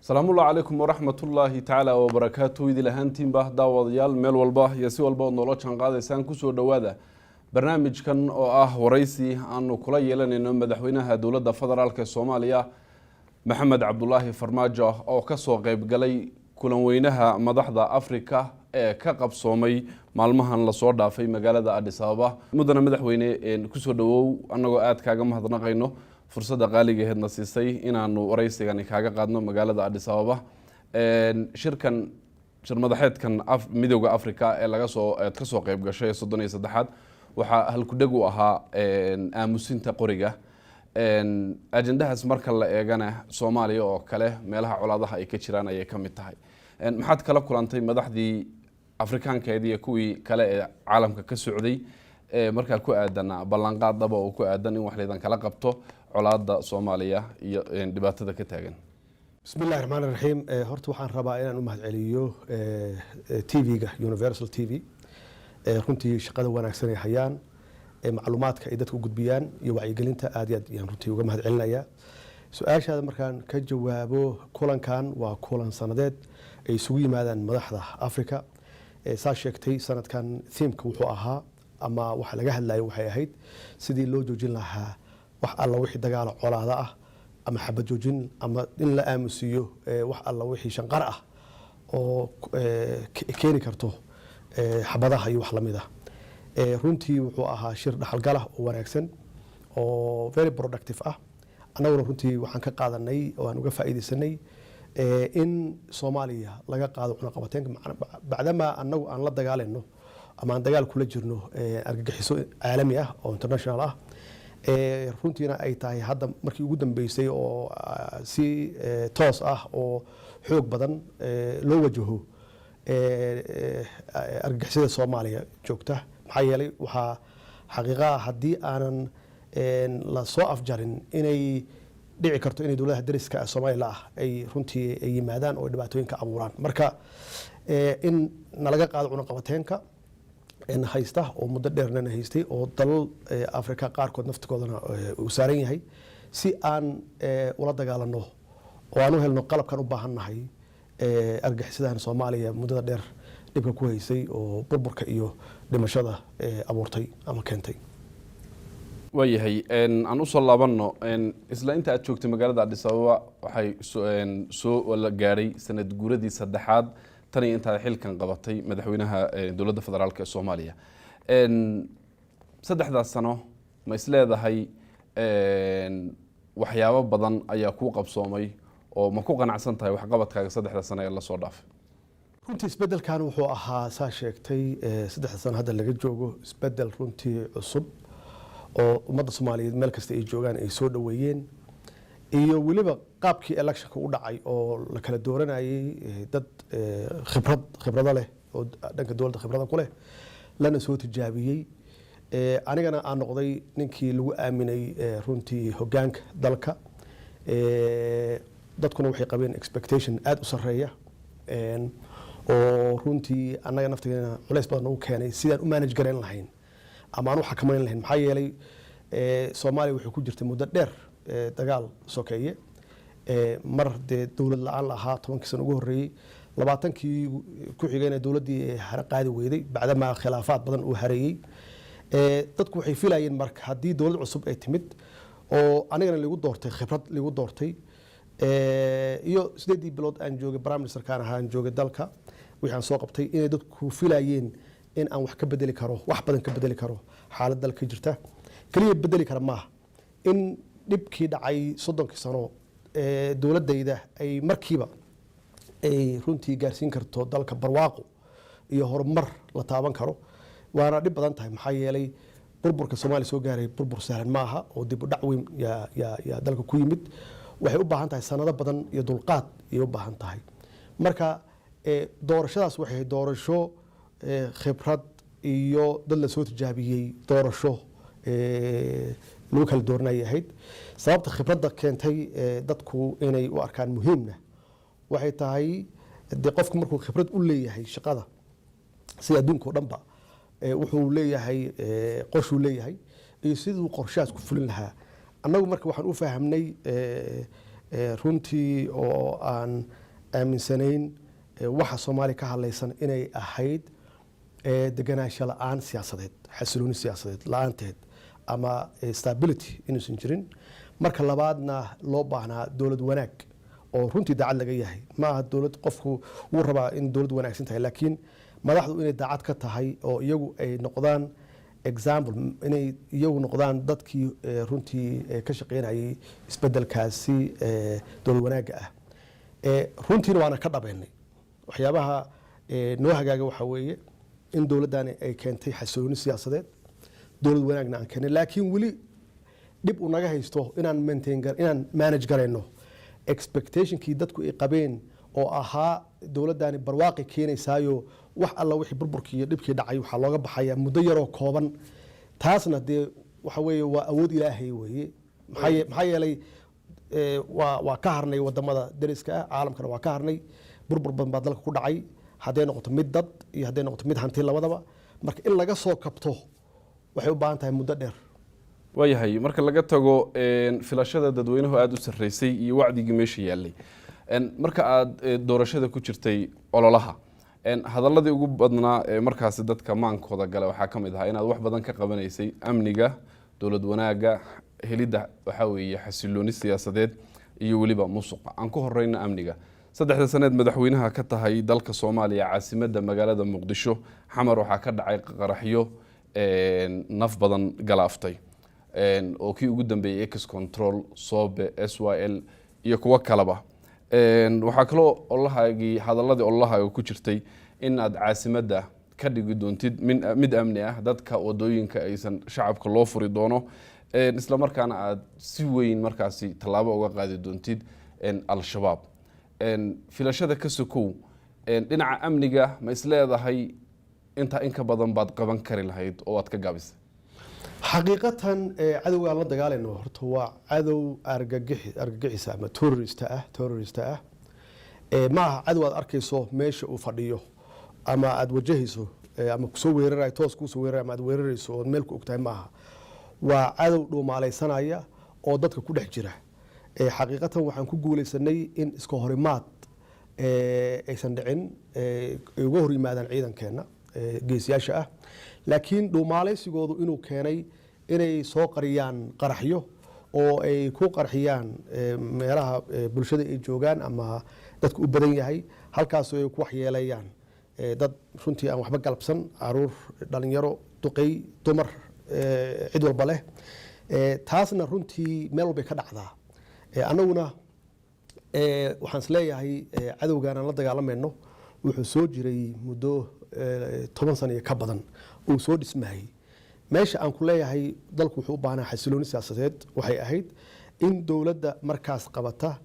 السلام الله عليكم ورحمة الله تعالى وبركاته. إذا لهانتين به داوديال ميل والباه يسي والباه نولو كان قاعد يسان كسو دواده برنامج كان ورئيسي أنه كلا يلان إنه مدحوينها دولة فدرالك الصومالية محمد عبد الله فرماجة أو كسو قيب قلي كلن وينها مدحضة أفريكا كقب صومي مالمهن لصوردا في مقالة أديس أبابا مدنا مدحويني كسو دو أنه قاعد كاقم هذا قينو fursada qaaliga ahaydna siisay inaanu waraysigan kaaga qaadno magaalada Addis Ababa shirkan madaxeedkan midowga Afrika ee laga soo qayb gashay 33 waxa halku dhag u ahaa aamusinta qoriga ajendahaas marka la eegana Soomaaliya oo kale meelaha colaadaha ay ka jiraan ayay ka mid tahay maxaad kala kulantay madaxdii Afrikaankeedii iyo kuwii kale ee caalamka ka socday marka ku aadana ballanqaad daba oo ku aadan in wax leedan kala qabto colaada Soomaaliya iyo dhibaatada ka taagan. Bismillahir Rahmanir Rahiim. Horta waxaan rabaa inaan u mahadceliyo TV-ga Universal TV runtii shaqada wanaagsan ay hayaan macluumaadka ay dadku gudbiyaan iyo wacyigelinta aad iyo aad ayaan runtii uga mahadcelinayaa. Su'aashaada markaan ka jawaabo kulankan waa kulan sanadeed ay isugu yimaadaan madaxda Afrika saa sheegtay sanadkan theme-ka wuxuu ahaa ama waxa laga hadlayo waxay ahayd sidii loo joojin lahaa wax alla wixii dagaal colaada ah ama xabad joojin ama in la aamusiyo wax alla wixii shanqar ah oo keeni karto xabadaha iyo wax lamid ah runtii wuxuu ahaa shir dhaxalgal ah oo wanaagsan oo very productive ah anaguna runtii waxaan ka qaadanay oo aan uga faa'iideysanay in Soomaaliya laga qaado cunaqabateynka bacdama anagu aan la dagaalano ama aan dagaal kula jirno argagixiso caalami ah oo international ah runtiina ay tahay hadda markii ugu dambeysay oo si toos ah oo xoog badan loo wajaho argagixisada Soomaaliya joogta maxaa yeelay waxa xaqiiqa haddii aanan la soo afjarin inay dhici karto inay dowladaha dariska Soomaaliya ay runtii ay yimaadaan oo dhibaatooyinka abuuraan marka in nalaga qaado cunaqabateynka haysta oo muddo dheerna haystay oo dalal Afrika qaarkood naftigoodana uu saaran yahay si aan ula dagaalano oo aan u helno qalabkan u baahanahay argagixisada Soomaaliya muddada dheer dhibka ku haysay oo burburka iyo dhimashada abuurtay ama keentay wayahay aan u soo laabano isla inta aad joogtay magaalada Addis Ababa waxay soo wala gaaray sanad guuradii saddexaad tani inta xilkan qabatay madaxweynaha dawladda federaalka ee Soomaaliya saddexdaas sano ma isleedahay waxyaabo badan ayaa ku qabsoomay oo ma ku qanacsan tahay wax qabadkaaga saddexdaas sano ee la soo dhaafay runtii isbedelkan wuxuu ahaa saa sheegtay saddexdaas sano hadda laga joogo isbedel runtii cusub oo ummadda Soomaaliyeed meel kasta ay joogaan ay soo dhaweeyeen iyo waliba qaabkii electionka u dhacay oo la kala dooranayay dad khibrad leh oo dhanka dawladda khibrada ku leh lana soo tijaabiyay anigana aan noqday ninkii lagu aaminay runtii hoggaanka dalka dadkuna waxay qabeen expectation aad u sareeya oo runtii anaga naftigeena culays badan u keenay sidaan u manage gareyn lahayn ama aan u xakameyn lahayn maxaa yeelay Soomaaliya wuxuu ku jirtay muddo dheer dagaal sokeeye mar de dawlad la'aan lahaa 10 sano ugu horeeyay 20kii ku xigayna dawladii qaadi weyday bacdama khilaafaad badan uu hareeyay dadku waxay filayeen marka hadii dawlad cusub ay timid oo anigana lagu doortay khibrad lagu doortay iyo 8 bilood aan joogay prime minister kaan ahaan joogay dalka waxaan soo qabtay inay dadku filayeen in aan wax ka bedeli karo wax badan ka bedeli karo xaalad dalka jirta kaliya bedeli kara ma in dhibkii dhacay 30 sano dawladayda ay markiiba ay runtii gaarsiin karto dalka barwaaqo iyo horumar la taaban karo waana dhib badan tahay maxaa yeelay burburka Soomaaliya soo gaaray burbur sahlan ma aha oo dib u dhac weyn ya dalka ku yimid waxay u baahan tahay sanado badan iyo dulqaad ay u baahan tahay marka doorashadaas waxay doorasho khibrad iyo dad la soo tijaabiyay doorasho loo kala dooranay ahayd sababta khibradda keentay dadku inay u arkaan muhiimna waxay tahay qofku markuu khibrad u leeyahay shaqada si adduunka oo dhanba wuxuu leeyahay qorshe leeyahay iyo sidoo qorshaas ku fulin lahaa annagu marka waxaan u fahamnay runtii oo aan aaminsanayn waxa Soomaaliya ka hadlaysan inay ahayd deganaansho la'aan siyaasadeed, xasilooni siyaasadeed la'aanteed ama stability inuusan jirin. marka labaadna loo baahnaa dowlad wanaag oo runtii daacad laga yahay. ma aha dowlad qofku uu rabaa in dowlad wanaagsan tahay, laakiin madaxdu inay daacad ka tahay oo iyagu ay noqdaan example, inay iyagu noqdaan dadkii runtii ka shaqeynayay isbedelkaasi dowlad wanaagga ah. runtiina waana ka dhabeynay. waxyaabaha noo hagaaga waxa weeye in dowladdaani ay keentay xasilooni siyaasadeed, dowlad wanaagna aan keenay, laakiin weli dhib u naga haysto inaan manage garayno expectationkii dadku ay qabeen oo ahaa dowladdaani barwaaqi keenaysaayo wax alla wixii burburkii iyo dhibkii dhacay waxaa looga baxaya muddo yaroo kooban. taasna dee waxa weeye waa awood ilaahay weeye. maxaa yeelay waa ka harnay wadamada dariska ah, caalamkana waa ka harnay. burbur badan baa dalka ku dhacay, hadday noqoto mid dad iyo hadday noqoto mid hanti labadaba. marka in laga soo kabto waxay u baahan tahay muddo dheer. waayahay, marka laga tago filashada dadweynuhu aada u sarreysay iyo wacdigii meesha yaallay, marka aada doorashada ku jirtay ololaha, hadaladii ugu badnaa ee markaasi dadka maankooda gale waxaa ka mid ahaa inaad wax badan ka qabanaysay amniga, dowlad wanaagga, helidda waxaa weeye xasilooni siyaasadeed iyo weliba musuqa. aan ku horeyna amniga. 3 saneed madaxweynaha ka tahay dalka Soomaaliya, caasimadda magaalada Muqdisho xamar waxaa ka dhacay qaraxyo naf badan galaaftay oo kii ugu dambeeyay Ex Control, Sobe, SYL iyo kuwa kaleba. waxaa kaloo hadaladii ololahaaga ku jirtay in aad caasimadda ka dhigi doontid mid amni ah, dadka wadooyinka aysan shacabka loo furi doono, isla markaana aad si weyn markaasi tallaabo uga qaadi doontid al-shabaab. filashada ka sokow, dhinaca amniga ma isleedahay intaa in ka badan baad qaban kari lahayd oo aad ka gaabisay? xaqiiqatan cadowga aan la dagaalayno horta waa cadow argagixisa ama terrorist ah. ma aha cadow aad arkayso meesha uu fadhiyo ama aad wajahayso ama kusoo weerarayo, toos kusoo weerarayo ama aad weerarayso oo meel ku ogtahay. ma aha, waa cadow dhuumaalaysanaya oo dadka ku dhex jira. xaqiiqatan waxaan ku guulaysanay in iska horimaad aysan dhicin, ay uga hor yimaadaan ciidankeena geesiyaasha ah. laakiin dhuumaalaysigoodu inuu keenay inay soo qariyaan qaraxyo oo ay ku qarxiyaan meelaha bulshada ay joogaan ama dadku u badan yahay, halkaasoo ay ku waxyeelayaan dad runtii aan waxba galabsan, caruur, dhalinyaro, duqey, dumar, cid walba leh. taasna runtii meel walbay ka dhacdaa. annaguna waxaan isleeyahay cadowgaan aan la dagaalamayno wuxuu soo jiray muddo 10 sano iyo ka badan uu soo dhismayay. meesha aan ku leeyahay dalku wuxuu u baahnaa xasilooni siyaasadeed waxay ahayd in dowladda markaas qabata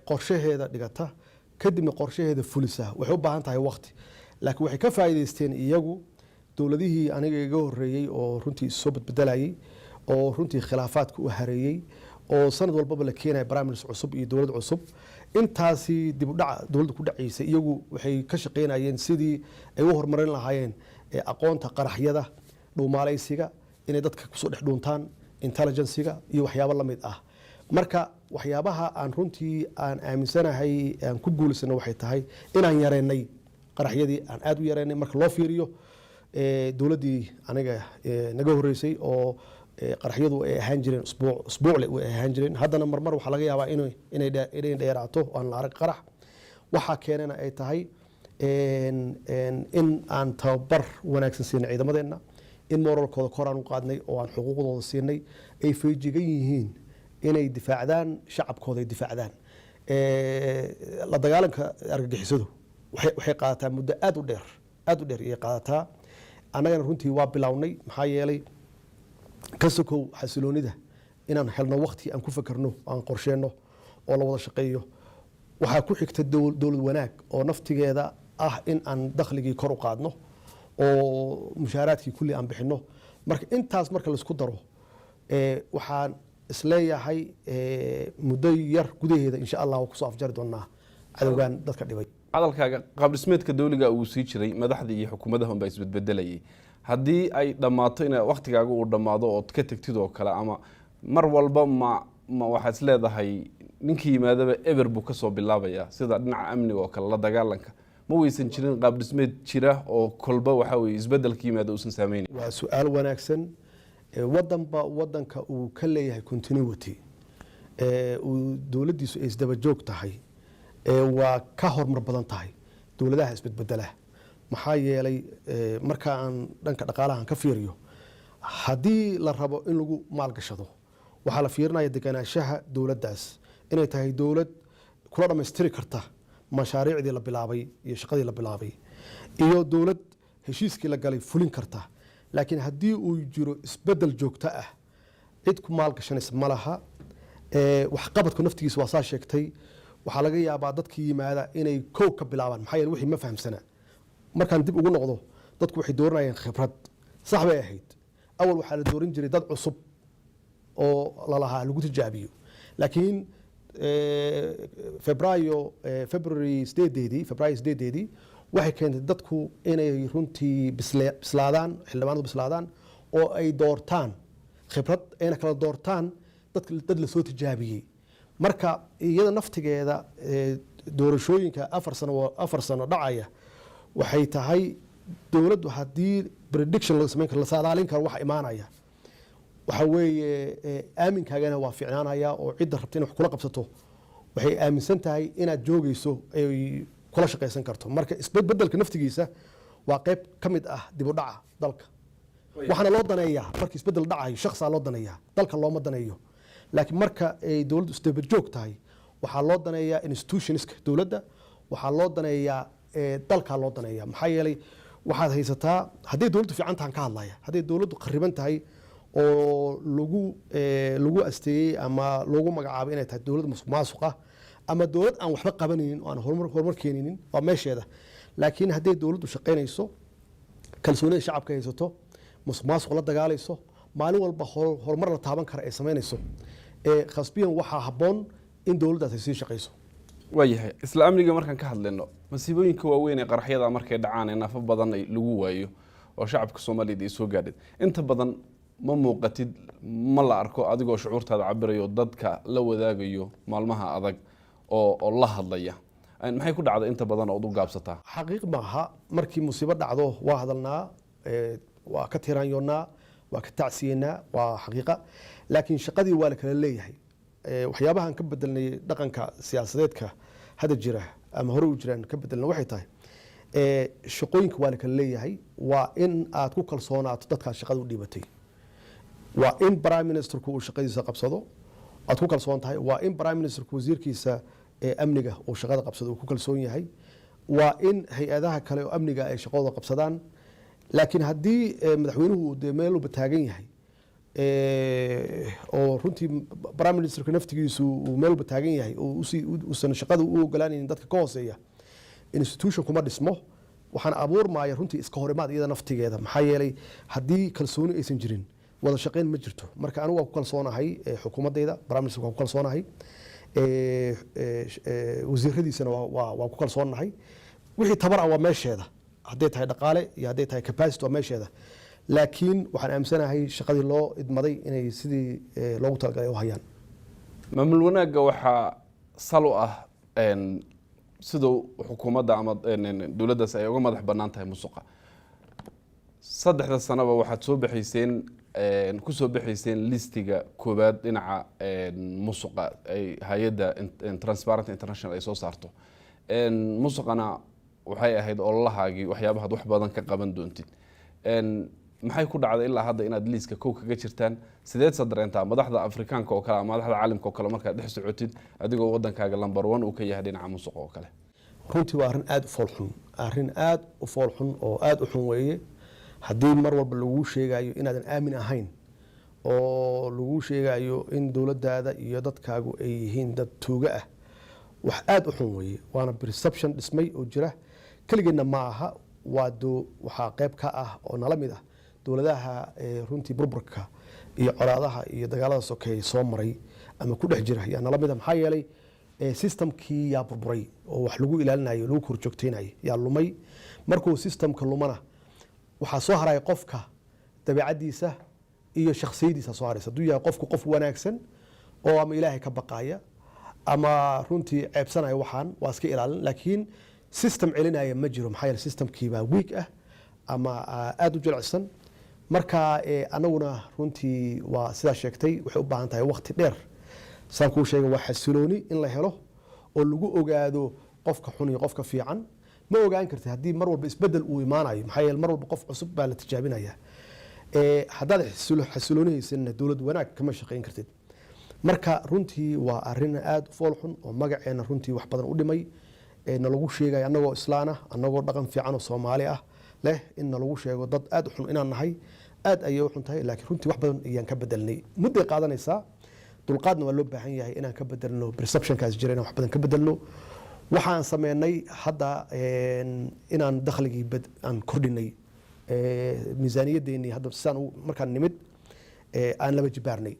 qorshaheeda dhigata, kadibna qorshaheeda fulisa. waxay u baahan tahay waqti, laakiin waxay ka faa'iidaysteen iyagu dowladihii aniga iga horreeyey oo runtii soo badbedelayay, oo runtii khilaafaadka u hareeyey, oo sanad walbaba la keenaya barnaamij cusub iyo dowlad cusub. intaasi dib u dhac dowladda ku dhacaysay iyagu waxay ka shaqeynayeen sidii ay u horumarin lahaayeen aqoonta qaraxyada, dhuumaalaysiga, inay dadka kusoo dhex dhuuntaan, intelligenciga iyo waxyaabo la mid ah. marka waxyaabaha aan runtii aan aaminsanahay aan ku guulaysanay waxay tahay inaan yareynay qaraxyadii, aan aad u yareynay marka loo fiiriyo dowladdii aniga naga horreysay oo qaraxyadu ay ahaan jireen usbuucle way ahaan jireen. haddana marmar waxaa laga yaabaa inay dheeraato aan la arag qarax. waxaa keenana ay tahay in aan tababar wanaagsan siinay ciidamadeenna, in moralkooda kor aan u qaadnay oo aan xuquuqdooda siinay, ay feejigan yihiin inay difaacdaan shacabkooda, ay difaacdaan. la dagaalanka argagixisadu waxay qaadataa muddo aad u dheer iyay qaadataa. annagana runtii waa bilownay. maxaa yeelay ka sokow xasiloonida inaan helno waqti aan ku fakarno, aan qorsheenno oo la wada shaqeeyo. waxaa ku xigta dowlad wanaag oo naftigeeda ah in aan dakhligii kor u qaadno oo mushaaraadkii kulli aan bixinno. marka intaas marka laisku daro waxaan isleeyahay muddo yar gudaheeda insha allah waa kusoo afjari doonaa cadowgan dadka dhibay. hadalkaaga qaab dhismeedka dawliga uu sii jiray, madaxdii iyo xukuumadaha unbaa isbedbedelayay. haddii ay dhammaato in waqtigaaga uu dhammaado ood ka tagtid oo kale, ama mar walba ma ma waxaad isleedahay ninkii yimaadaba eber buu kasoo bilaabayaa sida dhinaca amniga oo kale la dagaalanka ma weysan jirin qaab dhismeed jira oo kolba waxa weeye isbedelka yimaada uusan saameynin waa su-aal wanaagsan wadanba wadanka uu ka leeyahay continuity uu dowladdiisu ay isdaba joog tahay waa ka horumar badan tahay dowladaha isbedbedela maxaa yeelay marka aan dhanka dhaqaalahan ka fiiriyo haddii la rabo in lagu maalgashado waxaa la fiirinaya deganaanshaha dowladdaas inay tahay dowlad kula dhammaystiri karta mashaariicdii la bilaabay iyo shaqadii la bilaabay iyo dowlad heshiiskii la galay fulin karta laakiin haddii uu jiro isbedel joogto ah cid ku maalgashanaysa ma laha waxqabadku naftigiisa waa saa sheegtay waxaa laga yaabaa dadkii yimaada inay kow ka bilaabaan maxaa yeele wixii ma fahamsana markaan dib ugu noqdo dadku waxay dooranayeen khibrad sax bay ahayd awal waxaa la dooran jiray dad cusub oo lalahaa lagu tijaabiyo laakiin february 8 waxay keentay dadku inay runtii bislaadaan xildhibaanadu bislaadaan oo ay doortaan khibrad ayna kala doortaan dad la soo tijaabiyey marka iyada naftigeeda doorashooyinka 4 sano dhacaya waxay tahay dowladdu haddii prediction laga samayn karo la saadaalin karo waxa imaanaya waxa weeye aaminkaagana waa fiicnaanaya oo cidda rabta in wax kula qabsato waxay aaminsan tahay inaad joogayso ay kula shaqaysan karto marka isbedbedelka naftigiisa waa qayb ka mid ah dib u dhaca dalka waxaana loo daneeyaa markii isbedel dhacayo shakhsaa loo daneeyaa dalka looma daneeyo laakiin marka ay dowladdu isdaba joog tahay waxaa loo daneeyaa institutionska dowladda waxaa loo daneeyaa dalkaa loo daneeyaa maxaa yeelay waxaad haysataa hadday dowladdu fiican tahan ka hadlaya hadday dowladdu qariban tahay oo lagu asteeyey ama lagu magacaabay inay tahay dowlad musuq maasuq ah ama dowlad aan waxba qabanaynin oo aan horumar keenaynin waa meesheeda laakiin hadday dowladdu shaqaynayso kalsoonida shacabka haysato musuq maasuq la dagaalayso maalin walba horumar la taaban kara ay samaynayso khasbiyan waxaa habboon in dowladdaas ay sii shaqayso waayahay isla amniga markaan ka hadlayno masiibooyinka waaweyn ee qaraxyada markay dhacaan ee naafo badan lagu waayo oo shacabka Soomaaliyeed ay soo gaadhay inta badan ma muuqatid ma la arko adigoo shucuurtaada cabirayo dadka la wadaagayo maalmaha adag oo la hadlaya maxay ku dhacday inta badan oo u gaabsataa xaqiiq maaha markii musiibo dhacdo waa hadalnaa waa ka tiraanyoonaa waa ka tacsiyeynaa waa xaqiiqa laakiin shaqadii waa la kala leeyahay waxyaabahan ka bedelnay dhaqanka siyaasadeedka hada jira ama hore u jiraan ka bedelna waxay tahay shaqooyinka waa la kala leeyahay waa in aad ku kalsoonaato dadkaas shaqada u dhiibatay waa in prime ministerku uu shaqadiisa qabsado aad ku kalsoon tahay waa in prime ministerku wasiirkiisa amniga uu shaqada qabsado uu ku kalsoon yahay waa in hay-adaha kale oo amniga ay shaqadooda qabsadaan laakiin haddii madaxweynuhu uu meel walba taagan yahay oo runtii prime ministerka naftigiisu uu meel walba taagan yahay oo uusan shaqada u ogolaanaynin dadka ka hooseeya institution kuma dhismo waxaan abuurmaya runtii iska horimaad iyada naftigeeda maxaa yeelay haddii kalsooni aysan jirin wada shaqayn ma jirto marka anigu waa ku kalsoonahay xukuumadeyda prime minister waa ku kalsoonahay wasiiradiisana waa ku kalsoonahay wixii tabar ah waa meesheeda hadday tahay dhaqaale iyo hadday tahay capacity waa meesheeda laakiin waxaan aaminsanahay shaqadii loo idmaday inay sidii loogu talagalay u hayaan maamul wanaagga waxaa sal u ah sidoo xukuumadda ama dowladdaas ay uga madax bannaan tahay musuqa 3 sanaba waxaad soo bixiseen ku soo bixiseen listiga koobaad dhinaca musuqa ay hay'adda Transparency International ay soo saarto musuqana waxay ahayd ololahaagii waxyaabaha wax badan ka qaban doontid maxay ku dhacday ilaa hadda inaad liiska kow kaga jirtaan sideed sadreentaa madaxda Afrikaanka oo kale ama madaxda caalamka oo kale markaad dhex socotid adigoo wadankaaga number 1 uu ka yahay dhinaca musuq oo kale runtii waa arrin aad u foolxun oo aad u xun weeye haddii mar walba lagu sheegayo inaadan aamin ahayn oo lagu sheegayo in dowladdaada iyo dadkaagu ay yihiin dad tuuga ah wax aad u xun weeye waana perception dhismay oo jira keligeedna ma aha waxaa qayb ka ah oo nala mid ah dowladaha runtii burburka iyo colaadaha iyo dagaalada sokeeye soo maray ama ku dhex jira yaa nala mid ah maxaa yeelay systemkii yaa burburay oo wax lagu ilaalinayo lagu korjoogteynayo yaa lumay markuu systemka lumana waxaa soo haraya qofka dabeecadiisa iyo shakhsiyadiisa soo haraysa hadduu yahay qofku qof wanaagsan oo ama ilaahay ka baqaya ama runtii ceebsanaya waxaan waa iska ilaalin laakiin system celinaya ma jiro maxaa yeele systemkii baa weak ah ama aad u jilicsan marka anaguna runtii waa sidaa sheegtay waxay u baahan tahay waqti dheer saan kuu sheegay waa xasilooni in la helo oo lagu ogaado qofka xun iyo qofka fiican ma ogaan kartid haddii mar walba isbedel uu imaanayo maxaa yeele mar walba qof cusub baa la tijaabinaya haddaad xasiloonihaysanna dowlad wanaag kama shaqayn kartid marka runtii waa arin aad u fool xun oo magaceena runtii wax badan u dhimay nalagu sheegay anagoo islaan ah anagoo dhaqan fiican oo soomaali ah leh in nalagu sheego dad aad u xun inaan nahay aad ayay u xun tahay laakiin runtii wax badan ayaan ka bedelnay mudday qaadanaysaa dulqaadna waa loo baahan yahay inaan ka bedelno perceptionkaas jira inaan wax badan ka bedelno waxaan sameynay hadda inaan dakhligii aan kordhinay miisaaniyadeennii hadda sidaan markaan nimid aan laba jibaarnay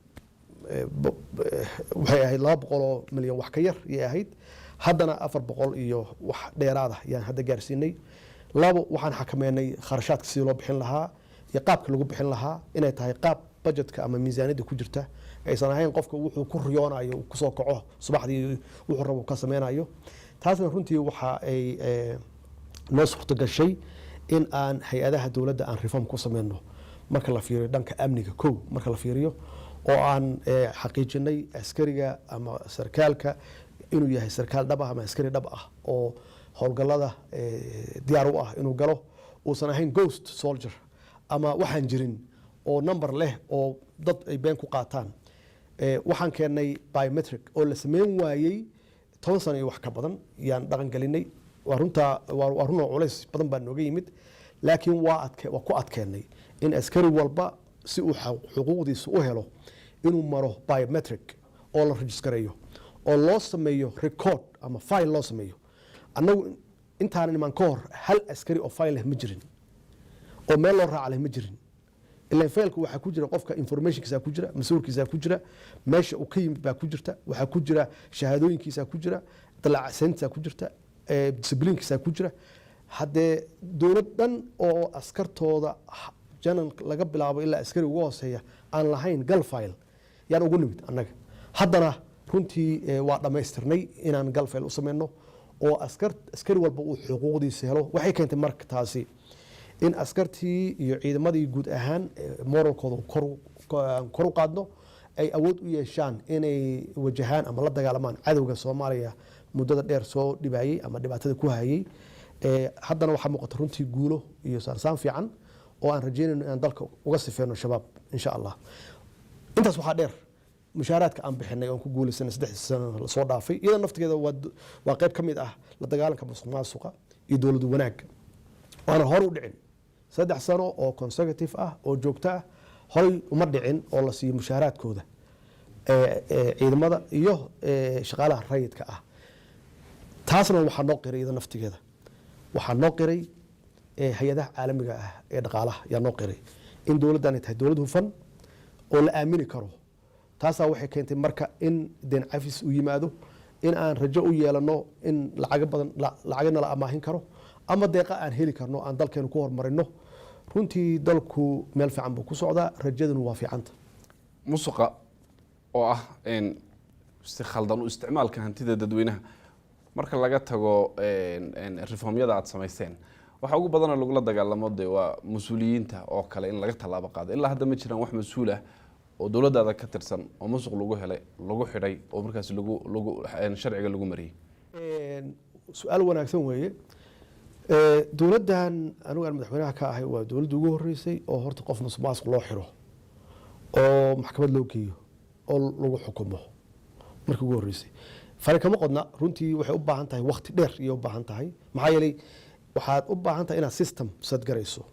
waxay ahayd 200 milyan wax ka yar ayay ahayd haddana 400 iyo wax dheeraada ayaan hadda gaarsiinay labo waxaan xakameynay kharashaadka sidii loo bixin lahaa iyo qaabka lagu bixin lahaa inay tahay qaab budgetka ama miisaaniyadda ku jirta aysan ahayn qofka wuxuu ku riyoonayo ku soo kaco subaxdii wuxuu rabo ka sameynayo taasna runtii waxa ay noo suurto gashay in aan hay-adaha dowladda aan reform ku sameyno marka la fiiriyo dhanka amniga kow marka la fiiriyo oo aan xaqiijinay askariga ama sarkaalka inuu yahay sarkaal dhab ah ama askari dhab ah oo howlgallada diyaar u ah inuu galo uusan ahayn ghost soldier ama waxaan jirin oo number leh oo dad ay been ku qaataan waxaan keennay biometric oo la sameyn waayey 10 sano iyo wax ka badan yaan dhaqan gelinay waa runoo culays badan baa nooga yimid laakiin waa ku adkeennay in askari walba si uu xuquuqdiisa u helo inuu maro biometric oo la rejistareeyo oo loo sameeyo record ama file loo sameeyo annagu intaan iman ka hor hal askari oo file leh ma jirin oo meel loo raaca leh ma jirin ilaa failka waxaa ku jira qofka informationkiisa ku jira masuulkiisa ku jira meesha uu ka yimid baa ku jirta waxaa ku jira shahaadooyinkiisa ku jira dalacayntiisa ku jirta disciplinekiisa ku jira haddee dowlad dhan oo askartooda janan laga bilaabo ilaa askari ugu hooseeya aan lahayn gal file yaan ugu nimid annaga haddana runtii waa dhammaystirnay inaan gal file u sameyno oo askari walba uu xuquuqdiisa helo waxay keentay marka taasi in askartii iyo ciidamadii guud ahaan moralkooda kor u qaadno ay awood u yeeshaan inay wajahaan ama la dagaalamaan cadowga soomaaliya muddada dheer soo dhibayey ama dhibaatada ku hayay haddana waxaa muuqata runtii guulo iyo saarsaan fiican oo aan rajeynayno inaan dalka uga sifeyno shabaab insha allah intaas waxaa dheer mushaaraadka aan bixinay oon ku guulaysanay 3 sano la soo dhaafay iyada naftigeeda waa qayb ka mid ah la dagaalanka musuqmaasuqa iyo dowlad wanaagga waana hor u dhicin 3 sano oo consecutive ah oo joogto ah horay uma dhicin oo la siiyo mushaaraadkooda ciidamada iyo shaqaalaha rayidka ah taasna waxaa noo qiray iyada naftigeeda waxaa noo qiray hay-adaha caalamiga ah ee dhaqaalaha yaa noo qiray in dowladdan ay tahay dowlad hufan oo la aamini karo taasaa waxay keentay marka in deen cafis u yimaado in aan rajo u yeelano in lacagana la amaahin karo ama deeqa aan heli karno aan dalkeenu ku horumarino runtii dalku meel fiican buu ku socdaa rajaduna waa fiicanta musuqa oo ah si khaldan u isticmaalka hantida dadweynaha marka laga tago reformyada aad samayseen waxa ugu badan lagula dagaalamo waa mas-uuliyiinta oo kale in laga tallaabo qaado ilaa hadda ma jiraan wax mas-uul ah oo dowladdaada ka tirsan oo musuq lagu helay lagu xidhay oo markaas sharciga lagu mariyey su-aal wanaagsan weeye dowladdan anigu aan madaxweynaha ka ahay waa dowladda ugu horeysay oo horta qof musuqmaasuq loo xiro oo maxkamad loo geeyo oo lagu xukumo markii ugu horeysay fari kama qodna runtii waxay u baahan tahay waqti dheer iyo u baahan tahay maxaa yeelay waxaad u baahan tahay inaad system sadgarayso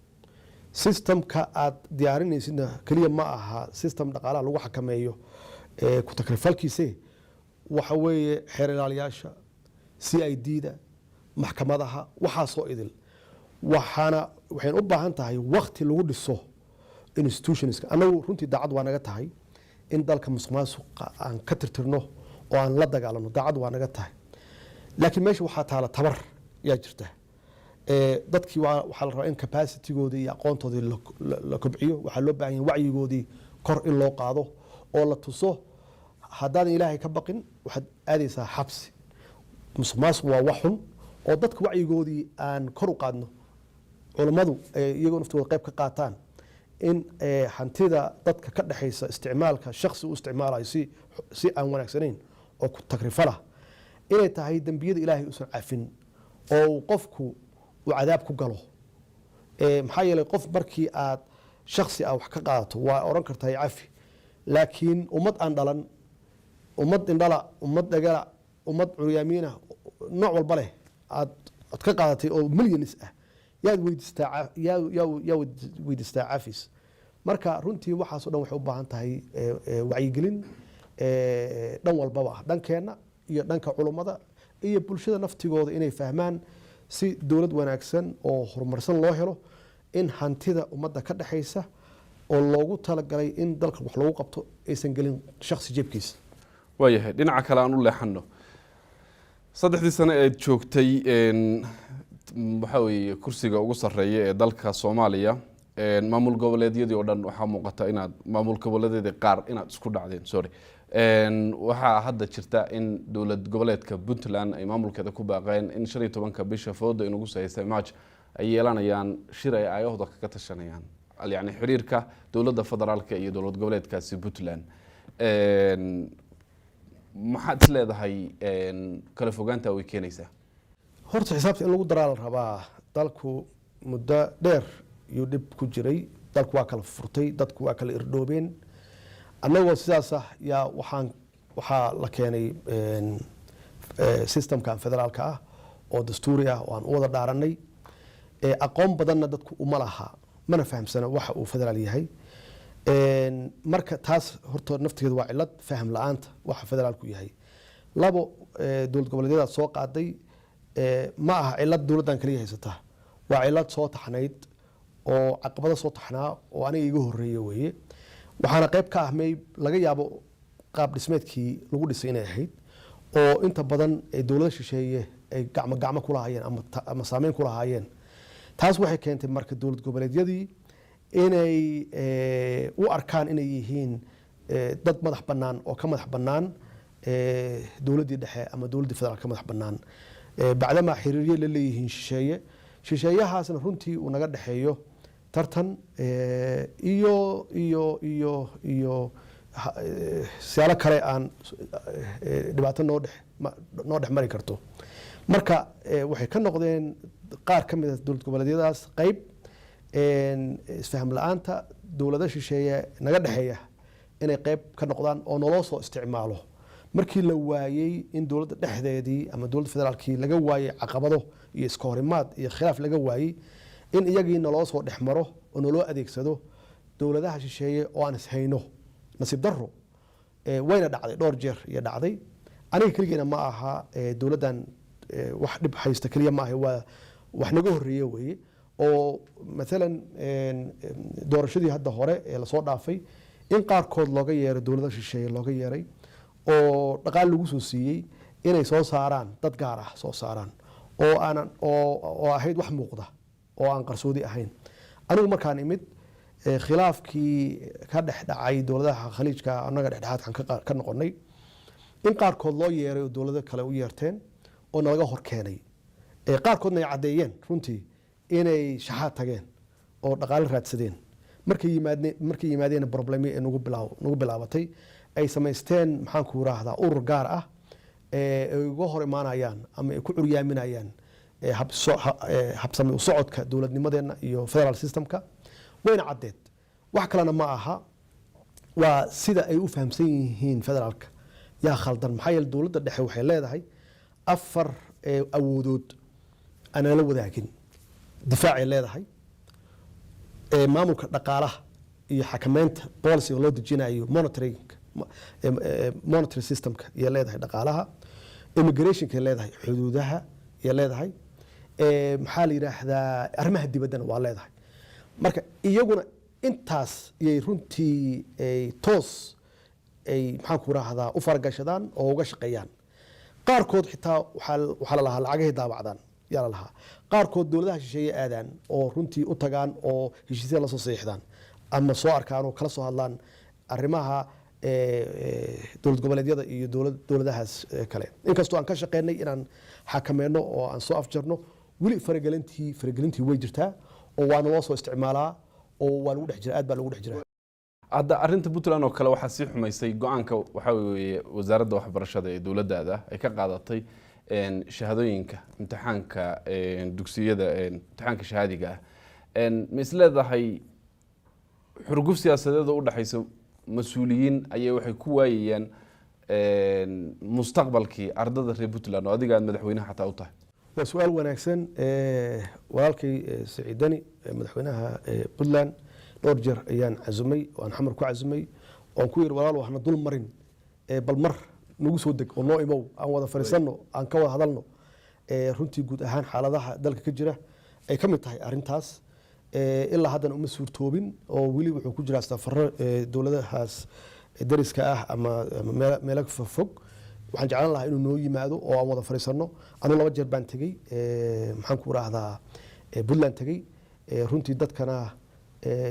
systemka aad diyaarinaysidna keliya ma aha system dhaqaalaha lagu xakameeyo ku takrifalkiise waxa weeye xeer ilaaliyaasha CID-da maxkamadaha waxaasoo idil waxayna u baahan tahay waqti lagu dhiso institutionska anagu runtii daacad waa naga tahay in dalka musuqmaasuqa aan ka tirtirno oo aan la dagaalano daacad waa naga tahay laakiin meesha waxaa taala tabar yaa jirta dadkii waxaa la rabaa in capacity-goodii iyo aqoontoodii la kobciyo waxaa loo baahan yahay wacyigoodii kor in loo qaado oo la tuso haddaadan ilaahay ka baqin waxaad aadaysaa xabsi. musuqmaasuq waa wax xun oo dadka wacyigoodii aan kor u qaadno, culammadu iyagoo naftooda qayb ka qaataan in hantida dadka ka dhexaysa isticmaalka shakhsi u isticmaalayo si aan wanaagsanayn oo ku tagrifala inay tahay dembiyada ilaahay uusan cafin oo qofku uu cadaab ku galo. maxaa yeelay qof markii aad shakhsi wax ka qaadato waa oran kartaa cafi, laakiin ummad aan dhalan, ummad indhala, ummad dhagala, ummad curyaamiina, nooc walba leh aad ka qaadatay oo milyanis ah yaad weydiistaa cafis. marka runtii waxaasoo dhan waxay u baahan tahay wacyigelin dhan walbaba ah, dhankeenna iyo dhanka culummada iyo bulshada naftigooda inay fahmaan si dowlad wanaagsan oo horumarsan loo helo in hantida ummadda ka dhexaysa oo loogu talagalay in dalka wax lagu qabto aysan gelin shakhsi jeebkiisa. waayahay dhinaca kale aan u leexano. 3 sano ee joogtay waxa weeye kursiga ugu sarreeya ee dalka Soomaaliya, maamul goboleedyadii oo dhan waxaa muuqata inaad maamul goboleedyada qaar inaad isku dhacdeen. waxaa hadda jirta in dowlad goboleedka Puntland ay maamulkeeda ku baaqeen in 15 bisha foodo inugu sahaysay March ay yeelanayaan shir ay ayahooda ka tashanayaan, yani xiriirka dowladda federaalka iyo dowlad goboleedkaasi Puntland. maxaad leedahay kala fogaanta way keenaysaa? horta xisaabta in lagu daraa la rabaa. dalku muddo dheer iyo dib ku jiray, dalku waa kala furtay, dadku waa kala irdhoobeen. annagoo sidaas ah yaa waxaa la keenay systemkan federaalka ah oo dastuuri ah oo aan u wada dhaaranay. aqoon badanna dadku uma laha, mana fahamsana waxa uu federaal yahay. marka taas horta nafteedu waa cilad faham la-aanta waxa federaalku yahay. labo, dowlad goboleedyada soo qaaday ma aha cilad dowladdan kaliya haysata, waa cilad soo taxnayd oo caqabada soo taxnaa oo aniga iga horeeya weeye. waxaana qayb ka ah may laga yaabo qaab dhismeedkii lagu dhisay inay ahayd oo inta badan dowlada shisheeye ay gacmo ku lahaayeen ama saameyn ku lahaayeen. taas waxay keentay marka dowlad goboleedyadii inay u arkaan inay yihiin dad madax bannaan oo ka madax bannaan dowladdii dhexe ama dowladdii federaal ka madax bannaan, bacdamaa xiriirye la leeyihiin shisheeyahaasna runtii uu naga dhexeeyo tartan iyo siyaalo kale aan dhibaato noo dhex mari karto. marka waxay ka noqdeen qaar ka mid ah dowlad goboleedyadaas qayb isfaham la-aanta dowlada shisheeye naga dhexeeya inay qayb ka noqdaan oo naloo soo isticmaalo. markii la waayey in dowladda dhexdeedii ama dowladda federaalkii laga waayey caqabado iyo iska horimaad iyo khilaaf laga waayey, in iyagii naloo soo dhex maro oo naloo adeegsado dowladaha shisheeye oo aan ishayno. nasiib daro wayna dhacday, dhowr jeer iyo dhacday. aniga keligeena ma aha dowladdan wax dhib haysta keliya ma aha, waa wax naga horeeye weeye. oo maalan doorashadii hadda hore ee lasoo dhaafay in qaarkood looga yeeray dowlada shisheeye looga yeeray oo dhaqaal lagu soo siiyey inay soo saaraan dad gaar ah soo saaraan oo ahayd wax muuqda oo aan qarsoodi ahayn. anigu markaan imid khilaafkii ka dhex dhacay dowladaha khaliijka annaga dhexdhexaadkan ka noqonay in qaarkood loo yeeray oo dowlado kale u yeerteen oo nalaga hor keenay. qaarkoodna ay caddeeyeen runtii inay shaxaad tageen oo dhaqaale raadsadeen. markay yimaadeen problemi ee nagu bilaabatay ay samaysteen maxaan ku raahdaa urur gaar ah ay uga hor imaanayaan ama ay ku curyaaminayaan habsami u socodka dowladnimadeena iyo federal systemka. wayna caddeed, wax kalena ma aha, waa sida ay u fahamsan yihiin federaalka yaa khaldan. maxaa yeele dowladda dhexe waxay leedahay 4 awoodood aan la wadaagin. difaacay leedahay, maamulka dhaqaalaha iyo xakameynta policy loo dejinayo monitoring systemka iyo leedahay dhaqaalaha, immigrationka leedahay, xuduudaha iyo leedahay, maxaa la yiraahdaa arrimaha dibaddana waa leedahay. marka iyaguna intaas iyay runtii toos ay maxaan ku raahdaa u faragashadaan oo uga shaqeeyaan. qaarkood xitaa waxaa la lahaa lacagahay daabacdaan yaa la lahaa. qaarkood dowladaha shisheeye aadaan oo runtii u tagaan oo heshiisya lasoo saxiixdaan ama soo arkaan oo kala soo hadlaan arrimaha dowlad goboleedyada iyo dowladahaas kale inkastoo aan ka shaqeynay inaan xakameyno oo aan soo afjarno weli faragelintii way jirtaa oo waana loo soo isticmaalaa oo waa lagu dhex jira aad baa lagu dhex jiraa hadda arrinta Puntland oo kale waxaa sii xumaysay go'aanka waxa weeye wasaaradda waxbarashada ee dowladda ay ka qaadatay shahaadooyinka imtixaanka dugsiyada imtixaanka shahaadiga ma isleedahay xurguf siyaasadeed oo u dhaxaysa mas'uuliyiin ayay waxay ku waayayaan mustaqbalkii ardada reer Puntland oo adiga madaxweynaha xataa u tahay waa su'aal wanaagsan walaalkay Saciidani madaxweynaha Puntland dhowr jeer ayaan cazumay oo aan xamar ku cazumay oo ku yiri walaal waxna dul marin bal mar nagu soo deg oo noo imow aan wada fariisano aan ka wada hadalno runtii guud ahaan xaaladaha dalka ka jira ay ka mid tahay arintaas ilaa haddana uma suurtoobin oo weli wuxuu ku jiraa safarro dowladahaas dariska ah ama meelo fog waxaan jeclaan lahaa inuu noo yimaado oo aan wada fariisano anu 2 jeer baan tagay maxaan ku raahdaa Puntland tagay runtii dadkana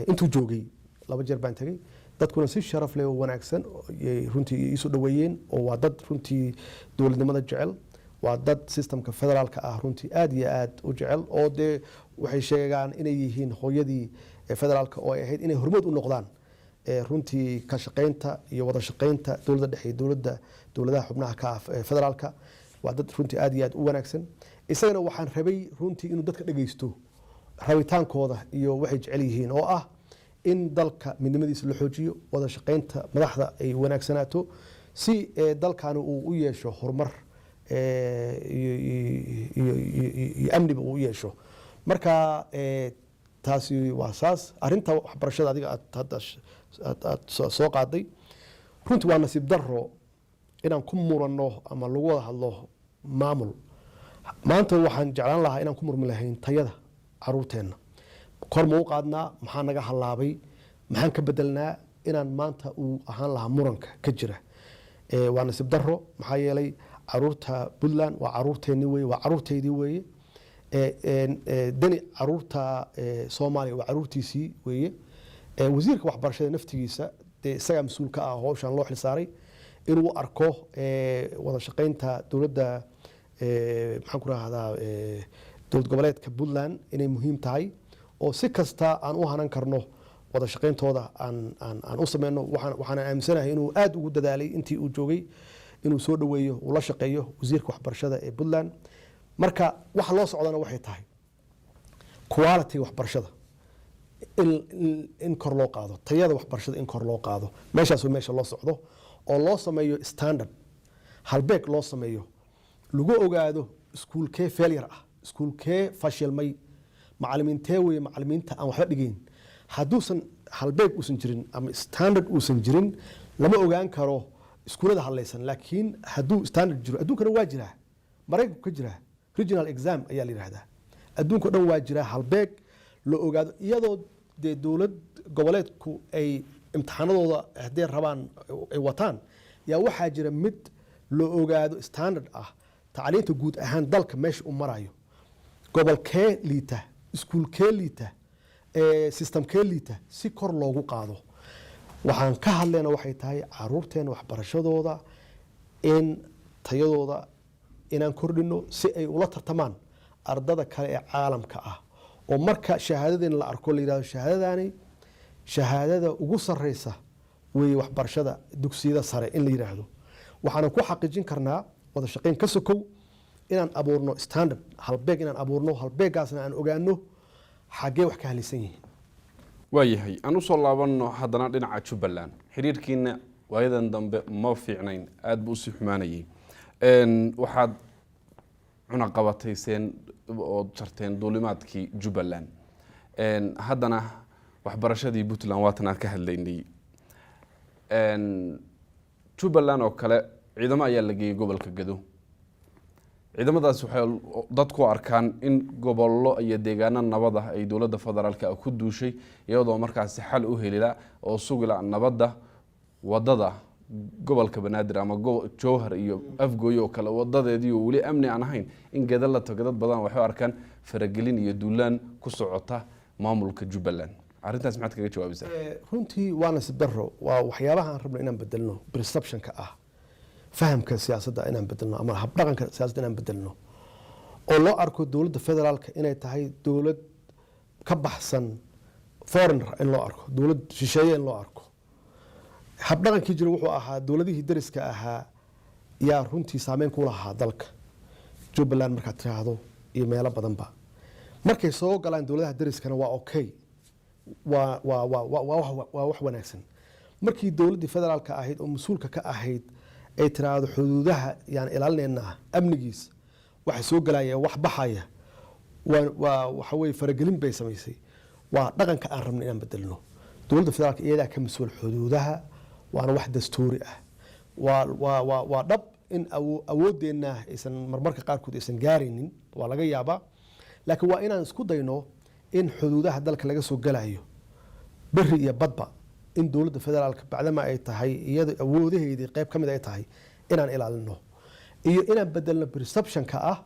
intuu joogay 2 jeer baan tagay dadkuna si sharaf leh oo wanaagsan runtii isu dhaweeyeen oo waa dad runtii dowladnimada jecel waa dad systemka federaalka ah runtii aad iyo aad u jecel oo de waxay sheegaan inay yihiin hooyadii federaalka oo ay ahayd inay hormood u noqdaan runtii ka shaqeynta iyo wada shaqeynta dowladda dhexe dowladaha xubnaha ka ah federaalka waa dad runtii aad iyo aad u wanaagsan isagana waxaan rabay runtii inuu dadka dhageysto rabitaankooda iyo waxay jecel yihiin oo ah in dalka midnimadiisa la xoojiyo wada shaqeynta madaxda ay wanaagsanaato si dalkani uu u yeesho horumar iyo amniba uu u yeesho marka taasi waa saas arinta waxbarashada adiga aad soo qaaday runtii waa nasiib daro inaan ku murano ama lagu wada hadlo maamul maanta waxaan jeclaan lahaa inaan ku murmi lahayn tayada caruurteenna kor ma u qaadnaa maxaa naga halaabay maxaan ka bedelnaa inaan maanta uu ahaan lahaa muranka ka jira waa nasiib daro maxaa yeelay caruurta Puntland waa caruurteeni weeye waa caruurteedii weeye dani caruurta Soomaaliya waa caruurtiisii weeye wasiirka waxbarashada naftigiisa isaga mas'uul ka ah hawshan loo xilsaaray inuu arko wada shaqeynta dowladda maxaan ku raahdaa dowlad goboleedka Puntland inay muhiim tahay oo si kasta aan u hanan karno wada shaqeyntooda aan u sameeyno waxaan aaminsanahay inuu aad ugu dadaalay intii uu joogay inuu soo dhaweeyo uu la shaqeeyo wasiirka waxbarashada ee Puntland marka waxa loo socdana waxay tahay quality waxbarashada in kor loo qaado tayada waxbarashada in kor loo qaado meeshaas oo meesha loo socdo oo loo sameeyo standard halbeeg loo sameeyo lagu ogaado iskuulkee failure ah iskuulkee fashilmay macallimiintee weeye macallimiinta aan waxba dhigayn hadduusan halbeeg uusan jirin ama standard uusan jirin lama ogaan karo iskuulada hadlaysan laakiin hadduu standard jiro adduunkana waa jiraa maraykanku ka jiraa regional exam ayaa la yidhaahdaa adduunka dhan waa jiraa halbeeg la ogaado iyadoo dee dowlad goboleedku ay imtixaanadooda hadday rabaan ay wataan yaa waxaa jira mid la ogaado standard ah tacliinta guud ahaan dalka meesha u marayo gobolkee liita iskuulkee liita systemkee liita si kor loogu qaado waxaan ka hadlayna waxay tahay caruurteena waxbarashadooda in tayadooda inaan kordhino si ay ula tartamaan ardada kale ee caalamka ah oo marka shahaadadeena la arko la yiraahdo shahaadadani shahaadada ugu sareysa way waxbarashada dugsiyada sare in la yiraahdo waxaan ku xaqiijin karnaa wada shaqeyn ka sokow inaan abuurno standard halbeeg inaan abuurno halbeegaasna aan ogaano xagee wax ka halisan yihiin waayahay aan u soo laabano haddana dhinaca Jubbaland xiriirkiina waayadan dambe ma fiicnayn aad buu si xumaanayay waxaad cunaqabatayseen oo jarteen duulimaadkii Jubbaland haddana waxbarashadii Puntland waatan aan ka hadlaynay Jubbaland oo kale ciidamo ayaa la geeyay gobolka Gado ciidamadaas waxay dadku arkaan in gobollo iyo deegaano nabad ah ay dowladda federaalka ku duushay iyadoo markaas xal u helila oo sugila nabadda wadada gobolka Banaadir ama Jowhar iyo Afgooyo oo kale wadadeedii oo wali amni aan ahayn in Gado la tago dad badan waxay arkaan faragelin iyo duulaan ku socota maamulka Jubbaland arrintaas maxaad kaga jawaabaysaa runtii waana sibero waa waxyaabaha aan rabno inaan bedelno perceptionka ah fahamka siyaasadda inaan bedelno ama habdhaqanka siyaasadda inaan bedelno oo loo arko dowladda federaalka inay tahay dowlad ka baxsan foreigner in loo arko dowlad shisheeye in loo arko habdhaqankii jira wuxuu ahaa dowladihii dariska ahaa yaa runtii saameyn ku lahaa dalka Jubbaland markaad tiraahdo iyo meelo badanba markay soo galaan dowladaha dariskana waa okay waa wax wanaagsan markii dowladda federaalka ahayd oo mas'uulka ka ahayd ay tiraahdo xuduudaha yani ilaalinayna amnigiisa waxa soo galaya wax baxaya waxa way faragelin bay samaysay waa dhaqanka aan rabno inaan bedelno dowladda federaalka iyada ka mas'uul xuduudaha waana wax dastuuri ah waa dhab in awoodeena aysan marmarka qaarkood aysan gaaraynin waa laga yaabaa laakiin waa inaan isku dayno in xuduudaha dalka laga soo galayo bari iyo badba in dowladda federaalka bacdama ay tahay iyada awoodaheedii qayb ka mid ay tahay inaan ilaalino iyo inaan bedelno perceptionka ah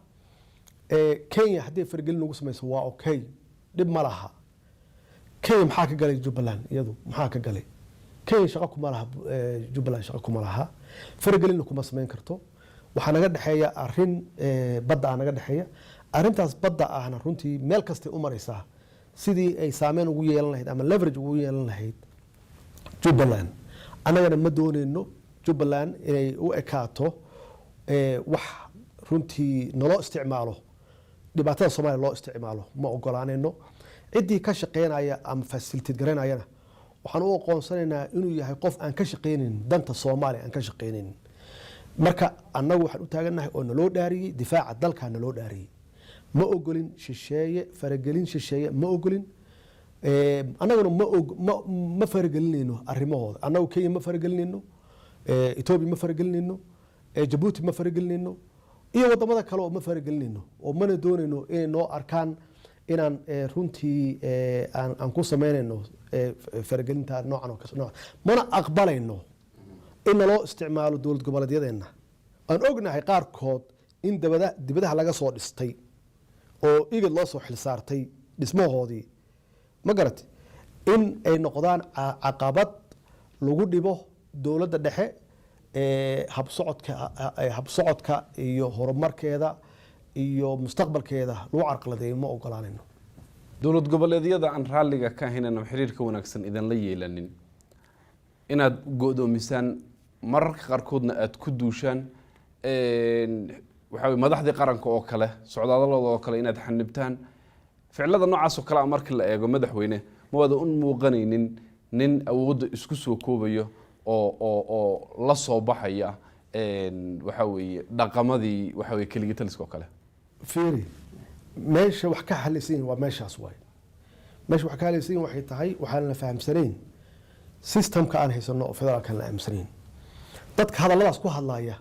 Kenya haddii fargelin lagu samayso waa okay dhib ma laha Kenya maxaa ka galay Jubbaland iyadu maxaa ka galay Kenya shaqo kuma laha Jubbaland shaqo kuma laha fargelin kuma samayn karto waxa naga dhaxeeya arin badda naga dhaxeeya arintaas badda ahna runtii meel kasta u maraysaa sidii ay saameyn ugu yeelan lahayd ama leverage ugu yeelan lahayd Jubbaland anagana ma dooneyno Jubbaland inay u ekaato wax runtii naloo isticmaalo dhibaatada Soomaaliya loo isticmaalo ma ogolaanayno cidii ka shaqeynaya ama facilitate garanayana waxaan u aqoonsanaynaa inuu yahay qof aan ka shaqeynin danta Soomaaliya aan ka shaqeynin marka annagu waxaan u taaganahay oo naloo dhaariyay difaaca dalka naloo dhaariyay ma ogolin shisheeye faragelin shisheeye ma ogolin annaguna ma faragelinayno arrimahooda annagu Kenya ma faragelinayno Ethiopia ma faragelinayno Djibouti ma faragelinayno iyo wadamada kale oo ma faragelinayno oo mana doonayno inay noo arkaan inaan runtii aan ku sameynayno faragelinta noocan oo kale mana aqbalayno in loo isticmaalo dowlad goboleedyadeena aan ognahay qaarkood in dibadaha laga soo dhistay oo igad loo soo xil saartay dhismahoodii ma garatay in ay noqdaan caqabad lagu dhibo dowladda dhexe habsocodka iyo horumarkeeda iyo mustaqbalkeeda lagu carqaladeeyo ma ogolaanayno dowlad goboleedyada aan raalliga ka ahaynana xiriirka wanaagsan idan la yeelanin inaad go'doomisaan mararka qaarkoodna aad ku duushaan waxa madaxdii qaranka oo kale socdaaladooda oo kale inaad xanibtaan ficilada noocaas oo kale markii la eego madaxweyne ma wada u muuqanaynin nin awoodda isku soo koobayo oo la soo baxaya waxa weeye dhaqamadii waxa weeye keligii taliska oo kale fiiri meesha wax ka xalisin waa meeshaas waay meesha wax ka xalisin waxay tahay waxaan la fahamsanayn systemka aan haysano oo federaalka la aaminsaneyn dadka hadalladaas ku hadlaya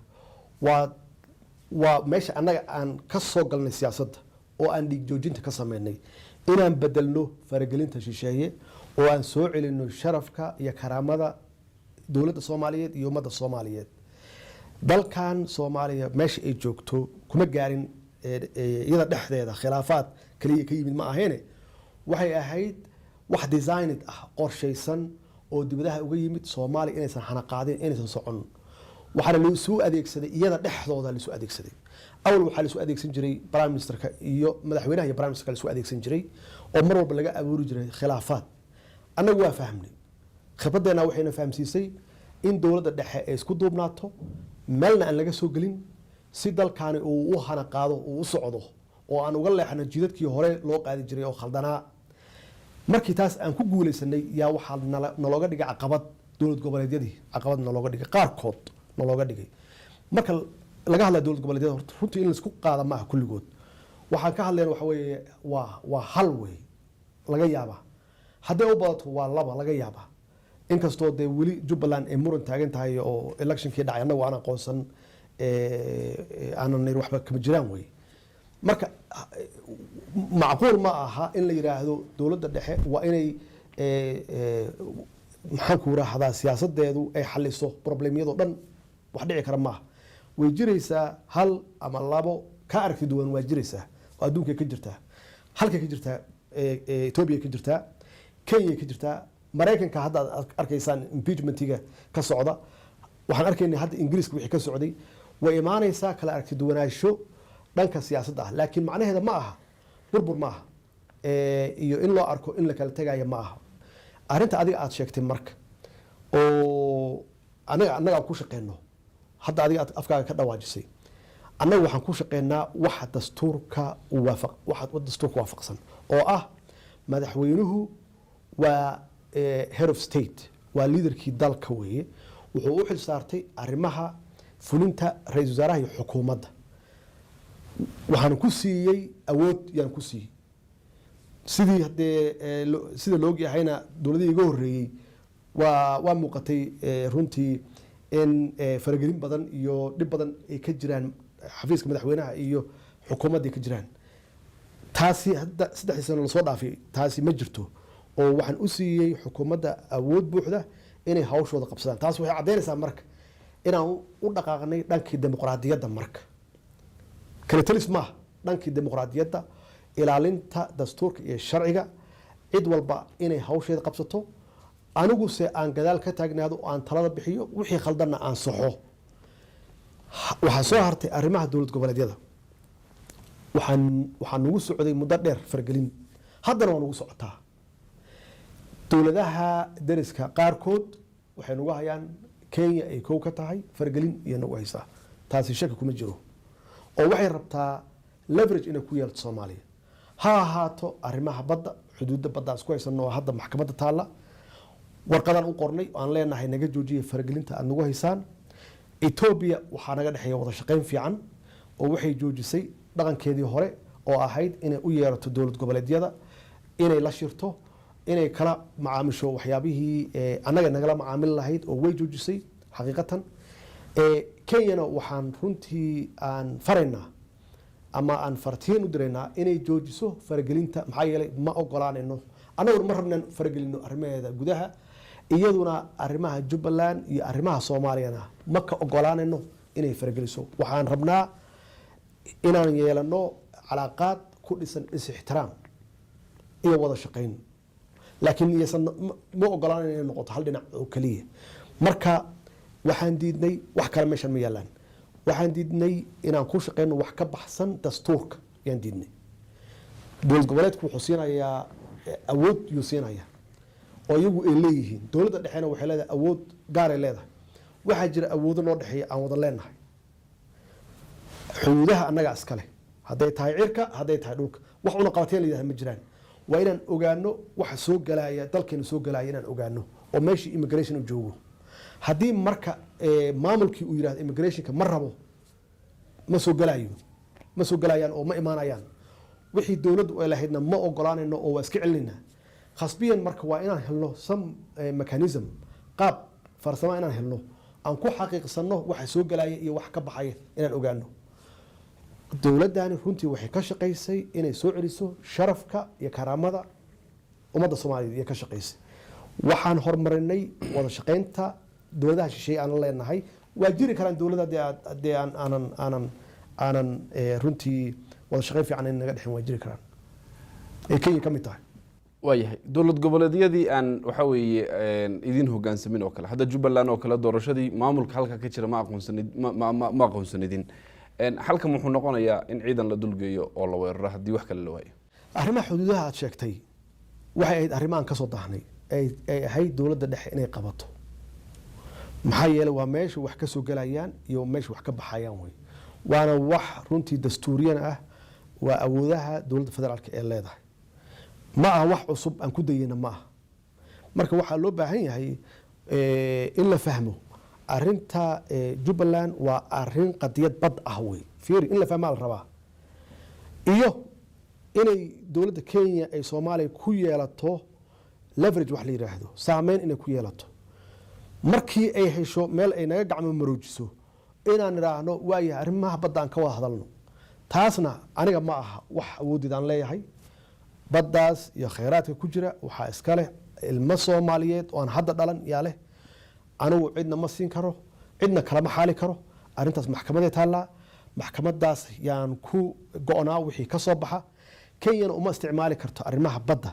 waa meesha annaga aan ka soo galnay siyaasadda oo aan dhiig joojinta ka sameynay inaan bedelno faragelinta shisheeye oo aan soo celino sharafka iyo karaamada dowladda Soomaaliyeed iyo ummadda Soomaaliyeed dalkan Soomaaliya meesha ay joogto kuma gaarin iyada dhexdeeda khilaafaad kaliya ka yimid ma ahayn waxay ahayd wax designed ah qorshaysan oo dibadaha uga yimid Soomaaliya inaysan xana qaadin inaysan socon waxaana loo soo adeegsaday iyada dhexdooda la soo adeegsaday awal waxa la soo adeegsan jiray prime ministerka iyo madaxweynaha iyo prime ministerka la soo adeegsan jiray oo mar walba laga abuuri jiray khilaafaad anagu waa fahmnay khibradeena waxayna fahamsiisay in dowladda dhexe ay isku duubnaato meelna aan laga soo gelin si dalkaani uu u hana qaado uu u socdo oo aan uga leexno jidadkii hore loo qaadi jiray oo khaldanaa markii taas aan ku guuleysanay yaa waxa nalooga dhigay caqabad dowlad goboleedyadii caqabad nalooga dhigay qaarkood nalooga dhigay marka laga hadlayo dowlad goboleedyada runtii in la isku qaada maaha kulligood waxaan ka hadlayna waxa weeye waa hal way laga yaabaa hadday u badato waa laba laga yaabaa inkastoo dee weli Jubbaland ay muran taagan tahay oo electionkii dhacay annagu aan aqoonsan aanan waxba kama jiraan way marka macquul ma aha in la yiraahdo dowladda dhexe waa inay maxaan ku raahdaa siyaasadeedu ay xaliso problemyada dhan wax dhici kara maaha way jiraysaa hal ama labo ka aragti duwan waa jiraysaa oo adduunka ka jirtaa halka ka jirtaa Ethiopia ka jirtaa kenya ka jirtaa maraykanka hadda aad arkaysaan impeachmentiga ka socda waxaan arkaynay hadda ingiriiska wixii ka socday way imaanaysaa kala aragti duwanaansho dhanka siyaasadda ah laakiin macnaheeda ma aha burbur ma aha iyo in loo arko in la kala tagayo ma aha arrinta adiga aad sheegtay marka oo annaga ku shaqeyno hadda adiga aad afkaaga ka dhawaajisay annaga waxaan ku shaqeynaa waxa dastuurka waafaqsan oo ah madaxweynuhu waa head of state waa liidarkii dalka weeye wuxuu u xil saartay arrimaha fulinta ra-iisul wasaaraha iyo xukuumadda waxaan ku siiyey awood yaan ku siiyey sidii haddee sida la ogyahayna dowladihii iga horreeyey waa muuqatay runtii in faragelin badan iyo dhib badan ay ka jiraan xafiiska madaxweynaha iyo xukuumadda ay ka jiraan taasi hadda 3 sano lasoo dhaafay taasi ma jirto oo waxaan u siiyey xukuumadda awood buuxda inay hawshooda qabsadaan taas waxay caddeynaysaa marka inaan u dhaqaaqnay dhankii dimuqraadiyadda marka kala talis maaha dhankii dimuqraadiyadda ilaalinta dastuurka iyo sharciga cid walba inay hawsheeda qabsato aniguse aan gadaal ka taagnaado oo aan talada bixiyo wixii khaldanna aan saxo waxaa soo hartay arrimaha dowlad goboleedyada waxaan nagu socday muddo dheer fargelin haddana waa nagu socotaa dowladaha dariska qaarkood waxay nagu hayaan kenya ay kow ka tahay fargelin iyo nagu haysaa taasi shaki kuma jiro oo waxay rabtaa leverage inay ku yeelto soomaaliya ha ahaato arrimaha badda xuduudda badda isku haysano oo hadda maxkamadda taalla warqadaan u qornay aan leenahay naga joojiya fargelinta aad nagu haysaan etoobiya waxaa naga dhexeeya wada shaqayn fiican oo waxay joojisay dhaqankeedii hore oo ahayd inay u yeerato dowlad goboleedyada inay la shirto inay kala macaamisho waxyaabihii annaga nagala macaamil lahayd oo way joojisay xaqiiqatan kenyana waxaan runtii aan faraynaa ama aan fartiin u diraynaa inay joojiso faragelinta maxaa yeelay ma ogolaanayno annaguna ma rabnaan faragelino arrimaheeda gudaha iyaduna arrimaha jubbaland iyo arrimaha soomaaliyana ma ka ogolaanayno inay farageliso waxaan rabnaa inaan yeelano calaaqaad ku dhisan is-ixtiraam iyo wada shaqayn laakiin iysan ma ogolaanayno inay noqoto hal dhinac oo keliya marka waxaan diidnay wax kale meeshan ma yaalaan waxaan diidnay inaan ku shaqeyno wax ka baxsan dastuurka yaan diidnay dowlad goboleedku wuxuu siinayaa awood yuu siinayaa oo iyagu ay leeyihiin dowladda dhexeena waxay leedahay awood gaaray leedahay waxaa jira awoodo noo dhexeeya aan wada leenahay xuduudaha annagaa iskale hadday tahay cirka hadday tahay dhulka wax una qabateen la yidhaha ma jiraan waa inaan ogaano waxa soo galaya dalkeena soo galaya inaan ogaano oo meeshii immigration u joogo haddii marka maamulkii uu yidhahdo immigrationka ma rabo ma soo galayaan oo ma imaanayaan wixii dowladdu ay lahaydna ma ogolaanayno oo waa iska celinaynaa khasbiyan marka waa inaan helno some mechanism qaab farsamo inaan helno aan ku xaqiiqsano waxa soo galaya iyo wax ka baxaya inaan ogaano dowladdani runtii waxay ka shaqaysay inay soo celiso sharafka iyo karaamada ummadda soomaaliyeed iyo ka shaqaysay waxaan horumarinay wada shaqaynta dowladaha shisheeye aan leenahay waa jiri karaan dowladda dee aanan runtii wada shaqayn fiican in naga dhexin waa jiri karaan ay kenya ka mid tahay waayahay dowlad goboleedyadii aan waxa weeye idin hogaansamin oo kale hadda jubbaland oo kale doorashadii maamulka halka ka jira ma aqoonsanidin halkan wuxuu noqonayaa in ciidan la dulgeeyo oo la weeraro haddii wax kale la waayo arrimaha xuduudaha aad sheegtay waxay ahayd arrimahan ka soo daahnay ay ahayd dowladda dhexe inay qabato maxaa yeelay waa meesha wax ka soo galayaan iyo meesha wax ka baxayaan wey waana wax runtii dastuuriyan ah waa awoodaha dowladda federaalka ee leedahay ma aha wax cusub aan ku dayeyna ma aha marka waxaa loo baahan yahay in la fahmo arinta jubbaland waa arin qadiyad bad ah wey fiiri in la fahmaa la rabaa iyo inay dowladda kenya ay soomaaliya ku yeelato leverage wax la yidhaahdo saameyn inay ku yeelato markii ay hesho meel ay naga gacmo maroojiso inaan idhaahno waayahay arrimaha badda aan ka wada hadalno taasna aniga ma aha wax awooddeed aan leeyahay baddaas iyo khayraadka ku jira waxaa iska leh ilmo soomaaliyeed oo aan hadda dhalan yaa leh anigu cidna ma siin karo cidna kalama xaali karo arrintaas maxkamaday taallaa maxkamadaas yaan ku go-naa wixii ka soo baxa kenyana uma isticmaali karto arrimaha badda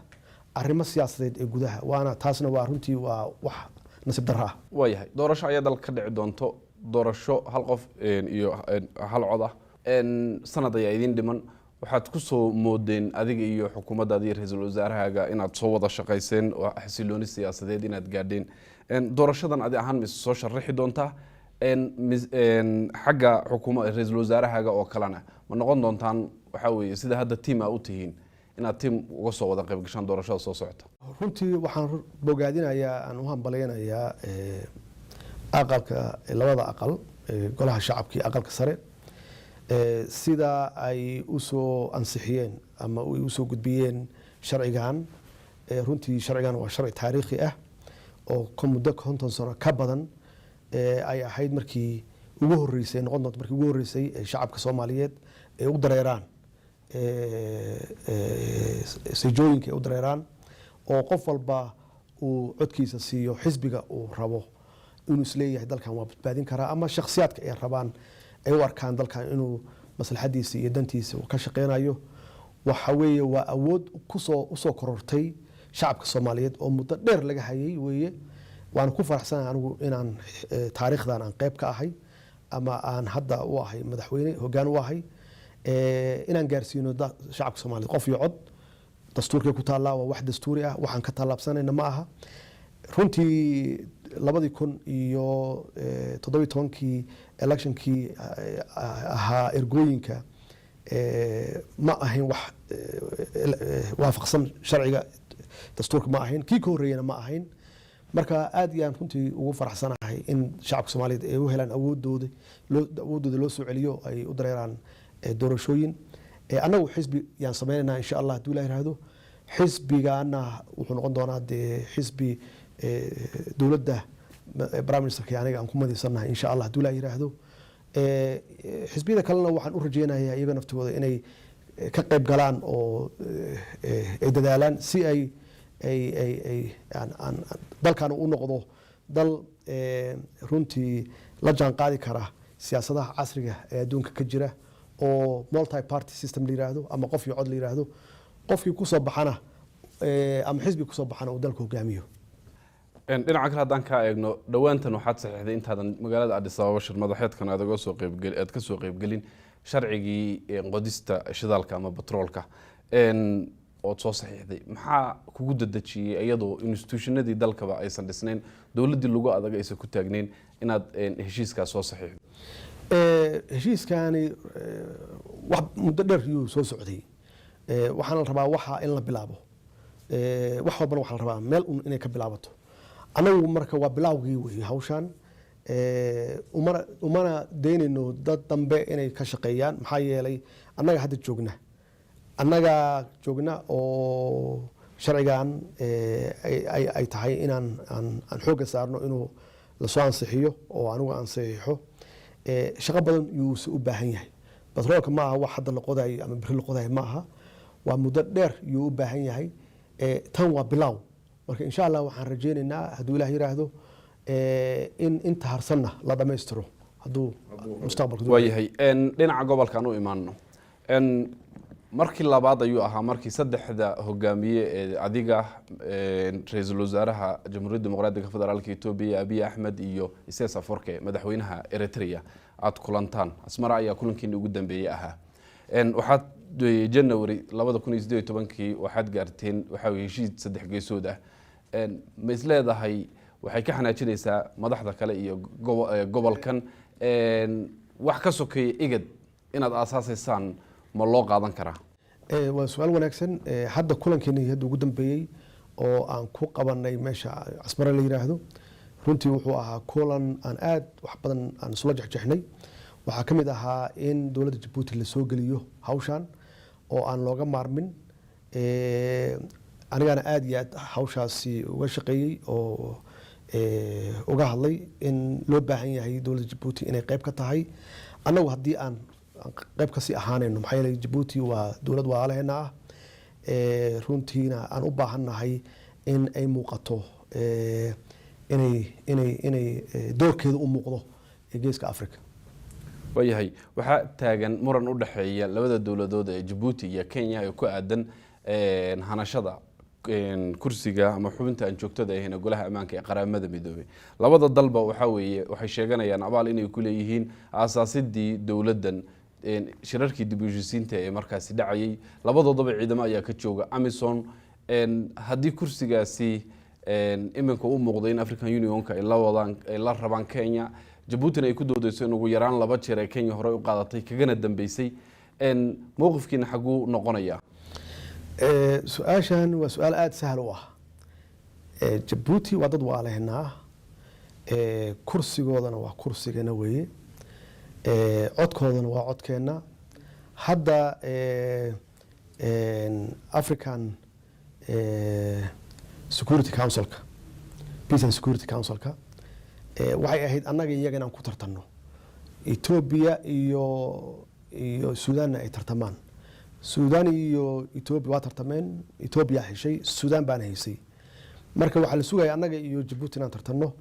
arrimo siyaasadeed ee gudaha waana taasna waa runtii waa wax nasiib darro ah. waayahay doorasho ayaa dalka ka dhici doonto doorasho hal qof iyo hal cod ah sanad ayaa idin dhiman waxaad ku soo moodeen adiga iyo xukuumaddaada iyo ra-iisul wasaarahaaga inaad soo wada shaqayseen oo xasilooni siyaasadeed inaad gaadheen doorashadan adi ahaan mise soo sharaxi doontaa xagga ra-iisul wasaarahaaga oo kalena ma noqon doontaan waxaa weeye sida hadda tiim aa u tihiin inaad tiim uga soo wada qayb gashaan doorashada soo socota? runtii waxaan bogaadinayaa aan u hambalaynayaa aqalka labada aqal golaha shacabka iyo aqalka sare sida ay usoo ansixiyeen ama ay usoo gudbiyeen sharcigan. runtii sharcigan waa sharci taariikhi ah oo muddo 50 sano ka badan ay ahayd markii ugu horeysay noqon doonto markii ugu horeysay shacabka Soomaaliyeed ay u dareeraan sijooyinka ay u dareeraan oo qof walba uu codkiisa siiyo xisbiga uu rabo inuu isleeyahay dalkan waa badbaadin karaa ama shakhsiyaadka ay rabaan ay u arkaan dalkan inuu maslaxadiisa iyo dantiisa ka shaqeynayo. waxa weeye waa awood usoo korortay shacabka Soomaaliyeed oo muddo dheer laga hayay weeye. waan ku faraxsanahay anigu inaan taariikhdan aan qayb ka ahay ama aan hadda u ahay madaxweyne hoggaan u ahay inaan gaarsiino shacabka Soomaaliyeed qof iyo cod dastuurka ku taala waa wax dastuuri ah waxaan ka talaabsanayna ma aha. runtii 2017 electionkii ahaa ergooyinka ma ahayn wax waafaqsan sharciga dastuurka ma ahayn kii ka horeeyana ma ahayn. marka aad iyaan runtii ugu faraxsanahay in shacabka Soomaaliyeed ay u helaan awoodooda loo soo celiyo ay u dareeraan doorashooyin. anagu xisbi yaan sameynaa insha Allah haddii la yiraahdo xisbigana wuxuu noqon doonaa xisbi dowladda prime minister aniga aan ku madiisanahay insha Allah haddii la yiraahdo. xisbiyada kalena waxaan u rajeynayaa iyaga naftooda inay ka qayb galaan oo ay dadaalaan si ay dalkan u noqdo dal runtii la jaan qaadi kara siyaasadaha casriga ee adduunka ka jira oo multi party system la yiraahdo ama qof iyo cod la yiraahdo qofkii ku soo baxana ama xisbi ku soo baxana uu dalka hogaamiyo. dhinaca kale haddaan ka eegno dhawaantan waxaad saxiixday intaadan magaalada Addis Ababa shir madaxeedkan aad ka soo qaybgelin sharcigii qodista shidaalka ama batroolka ood soo saxiixday. maxaa kugu dadajiyey iyadoo institutionadii dalkaba aysan dhisnayn dowladdii lagu adag aysan ku taagnayn inaad heshiiskaas soo saxiixdo? heshiiskani wax muddo dheer yuu soo socday. waxaan la rabaa waxa in la bilaabo wax walbana waxaa la rabaa meel inay ka bilaabato. anagu marka waa bilaawgii weeye hawshan umana daynayno dad dambe inay ka shaqeeyaan maxaa yeelay annaga hadda annaga joogna oo sharcigan ay tahay inaan xoogga saarno inuu lasoo ansixiyo oo anigu aan saxiixo. shaqo badan yuu u baahan yahay. batroolka ma aha wax hadda la qodayo ama biri la qodayo ma aha waa muddo dheer yuu u baahan yahay. tan waa bilaaw marka insha Allah waxaan rajeynaynaa hadduu Ilaahay yiraahdo in inta harsanna la dhameystiro hadduu mustaqbalka waayahay. dhinaca gobolka aan u imaanno markii labaad ayuu ahaa markii saddexda hogaamiye ee adiga ra-iisul wasaaraha jamhuuriyadda dimuqraadiga federaalka Itoobiya Abiy Ahmed iyo Isaas Afwerki madaxweynaha Eritrea aad kulantaan. Asmara ayaa kulankiina ugu dambeeyay ahaa. waxaad January 2018 waxaad gaarteen waxa heshiis saddex geesood ah. ma isleedahay waxay ka xanaajinaysaa madaxda kale iyo gobolkan wax ka sokeeyay igad inaad aasaasaysan ma loo qaadan karaa? waa su'aal wanaagsan. hadda kulankeena hadda ugu dambeeyay oo aan ku qabanay meesha Asmara la yiraahdo runtii wuxuu ahaa kulan aan aad wax badan aan isla jexjeexnay. waxaa ka mid ahaa in dowladda Djibouti la soo geliyo hawshan oo aan looga maarmin. anigana aad iyo aad hawshaasi uga shaqeeyay oo uga hadlay in loo baahan yahay dowladda Djibouti inay qayb ka tahay. anagu haddii aan qayb ka sii ahaanayno maxaa yeelay Djibouti waa dowlad walaalaheena ah runtiina aan u baahannahay in ay muuqato inay doorkeeda u muuqdo geeska Afrika. waayahay waxaa taagan muran u dhaxeeya labada dowladood ee Djibouti iyo Kenya ee ku aadan hanashada kursiga ama xubinta aan joogtada ahayn golaha ammaanka ee qaramada midoobay labada dalba waxay sheeganayaan abaal inay ku leeyihiin aasaasidii dowladdan shirarkii dib u heshiisiinta ee markaasi dhacayay labadoodaba ciidamo ayaa ka jooga Amazon haddii kursigaasi iminka u muuqday in African Unionka ay la rabaan Kenya Djibouti ay ku doodayso in ugu yaraan 2 jeer ay Kenya hore u qaadatay kagana dambeysay mowqifkiina xaguu noqonaya su-aashan waa su-aal aada sahal u ah Djibouti waa dad waalehnaa kursigoodana waa kursigeena weeye codkoodana waa codkeena hadda African Security Councilka Peace and Security Councilka waxay ahayd annaga iyaga inaan ku tartanno Ethiopia iyo Sudan ay tartamaan Sudan iyo Ethiopia waa tartameen Ethiopia heshay Sudan baan haysay marka waxa la sugaya annaga iyo Djibouti inaan tartanno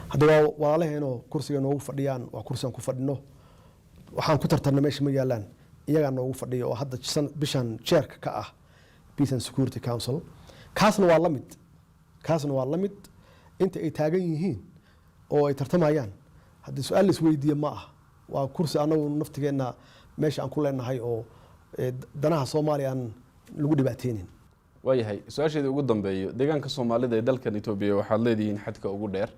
hadda walaalaheeno kursiga noogu fadhiyaan waa kursigan ku fadhino waxaan ku tartanno meesha ma yaalaan iyaga noogu fadhiyo oo hadda bishan chairka ka ah Peace and Security Council kaasna waa la mid inta ay taagan yihiin oo ay tartamayaan haddii su-aal la isweydiiyo ma ah waa kursi anagu naftigeena meesha aan ku leenahay oo danaha Soomaaliya aan lagu dhibaateenin waayahay su-aasheedii ugu dambeeyo deegaanka Soomaalida ee dalkan Itoobiya waxaad leedihiin xadka ugu dheer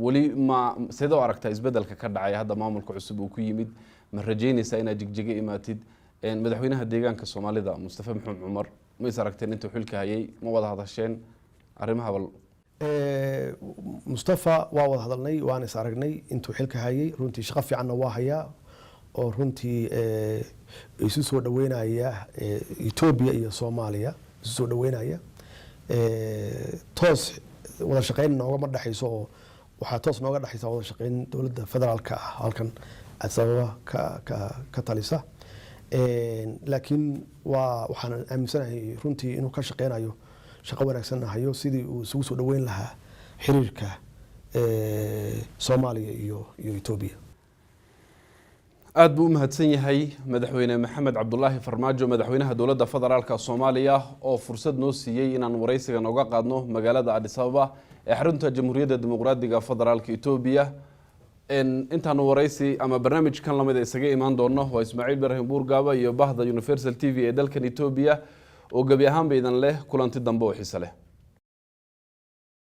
wali ma sidoo aragtaa isbedelka ka dhacay hadda maamulka cusub uu ku yimid ma rajaynaysaa inaad jigjiga imaatid madaxweynaha deegaanka Soomaalida Mustafa Maxamed Cumar ma is aragteen intuu xilka hayay ma wada hadasheen arrimaha bal Mustafa waa wada hadalnay waan is aragnay intuu xilka hayay runtii shaqo fiicanna waa hayaa oo runtii isu soo dhaweynaya Ethiopia iyo Soomaaliya isu soo dhaweynaya toos wada shaqeyn nooga dhaxayso oo waxa toos nooga dhaxaysa wada shaqeyn dawladda federaalka ah halkan asaba ka talisa laakiin waxaan aaminsanahay runtii inuu ka shaqeynayo shaqo wanaagsan hayo sidii uu isugu soo dhaweyn lahaa xiriirka Soomaaliya iyo Ethiopia aad buu mahadsan yahay madaxweyne Maxamed Cabdullaahi Farmaajo madaxweynaha dawladda federaalka Soomaaliya oo fursad noo siiyay inaan wareysiga nooga qaadno magaalada Addis Ababa ee xarunta Jamhuuriyadda Dimuqraadiga Federaalka Itoobiya intaan wareysi ama barnaamijkan lamid isaga imaan doono waa Ismaaciil Ibrahim Buurgaaba iyo bahda Universal TV ee dalkan Itoobiya oo gabi ahaan baydan leh kulanti dambe oo xiiso leh